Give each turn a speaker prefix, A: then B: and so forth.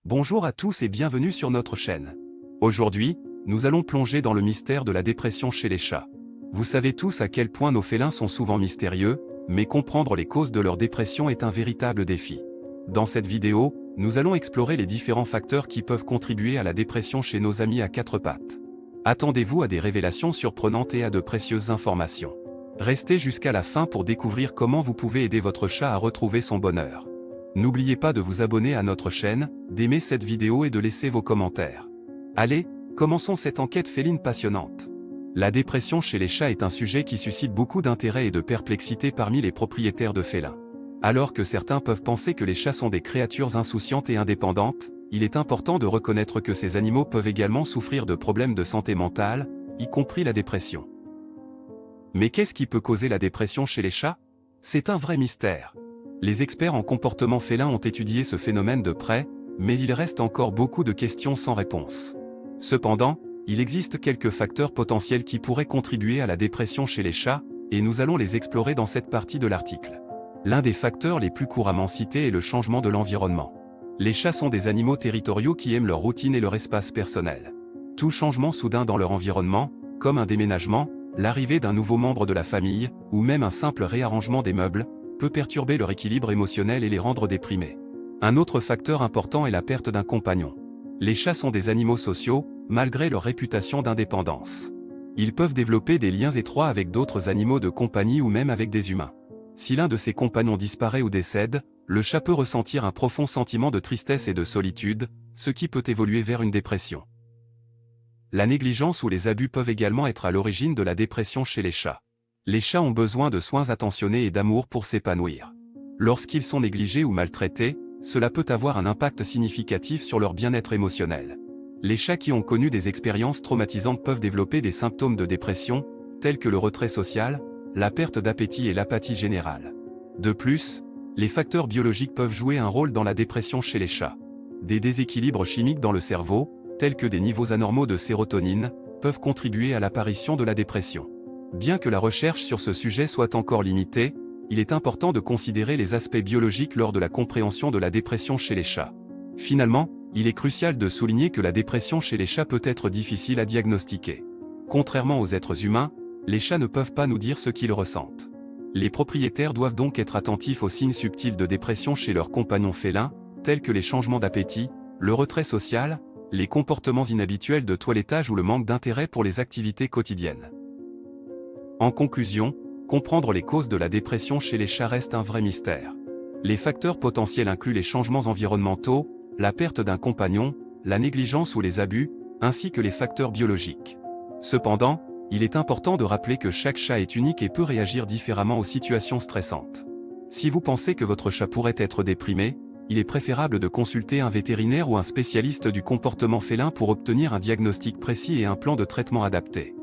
A: Bonjour à tous et bienvenue sur notre chaîne. Aujourd'hui, nous allons plonger dans le mystère de la dépression chez les chats. Vous savez tous à quel point nos félins sont souvent mystérieux, mais comprendre les causes de leur dépression est un véritable défi. Dans cette vidéo, nous allons explorer les différents facteurs qui peuvent contribuer à la dépression chez nos amis à quatre pattes. Attendez-vous à des révélations surprenantes et à de précieuses informations. Restez jusqu'à la fin pour découvrir comment vous pouvez aider votre chat à retrouver son bonheur. N'oubliez pas de vous abonner à notre chaîne, d'aimer cette vidéo et de laisser vos commentaires. Allez, commençons cette enquête féline passionnante. La dépression chez les chats est un sujet qui suscite beaucoup d'intérêt et de perplexité parmi les propriétaires de félins. Alors que certains peuvent penser que les chats sont des créatures insouciantes et indépendantes, il est important de reconnaître que ces animaux peuvent également souffrir de problèmes de santé mentale, y compris la dépression. Mais qu'est-ce qui peut causer la dépression chez les chats? C'est un vrai mystère. Les experts en comportement félin ont étudié ce phénomène de près, mais il reste encore beaucoup de questions sans réponse. Cependant, il existe quelques facteurs potentiels qui pourraient contribuer à la dépression chez les chats, et nous allons les explorer dans cette partie de l'article. L'un des facteurs les plus couramment cités est le changement de l'environnement. Les chats sont des animaux territoriaux qui aiment leur routine et leur espace personnel. Tout changement soudain dans leur environnement, comme un déménagement, l'arrivée d'un nouveau membre de la famille, ou même un simple réarrangement des meubles, peut perturber leur équilibre émotionnel et les rendre déprimés. Un autre facteur important est la perte d'un compagnon. Les chats sont des animaux sociaux, malgré leur réputation d'indépendance. Ils peuvent développer des liens étroits avec d'autres animaux de compagnie ou même avec des humains. Si l'un de ses compagnons disparaît ou décède, le chat peut ressentir un profond sentiment de tristesse et de solitude, ce qui peut évoluer vers une dépression. La négligence ou les abus peuvent également être à l'origine de la dépression chez les chats. Les chats ont besoin de soins attentionnés et d'amour pour s'épanouir. Lorsqu'ils sont négligés ou maltraités, cela peut avoir un impact significatif sur leur bien-être émotionnel. Les chats qui ont connu des expériences traumatisantes peuvent développer des symptômes de dépression, tels que le retrait social, la perte d'appétit et l'apathie générale. De plus, les facteurs biologiques peuvent jouer un rôle dans la dépression chez les chats. Des déséquilibres chimiques dans le cerveau, tels que des niveaux anormaux de sérotonine, peuvent contribuer à l'apparition de la dépression. Bien que la recherche sur ce sujet soit encore limitée, il est important de considérer les aspects biologiques lors de la compréhension de la dépression chez les chats. Finalement, il est crucial de souligner que la dépression chez les chats peut être difficile à diagnostiquer. Contrairement aux êtres humains, les chats ne peuvent pas nous dire ce qu'ils ressentent. Les propriétaires doivent donc être attentifs aux signes subtils de dépression chez leurs compagnons félins, tels que les changements d'appétit, le retrait social, les comportements inhabituels de toilettage ou le manque d'intérêt pour les activités quotidiennes. En conclusion, comprendre les causes de la dépression chez les chats reste un vrai mystère. Les facteurs potentiels incluent les changements environnementaux, la perte d'un compagnon, la négligence ou les abus, ainsi que les facteurs biologiques. Cependant, il est important de rappeler que chaque chat est unique et peut réagir différemment aux situations stressantes. Si vous pensez que votre chat pourrait être déprimé, il est préférable de consulter un vétérinaire ou un spécialiste du comportement félin pour obtenir un diagnostic précis et un plan de traitement adapté.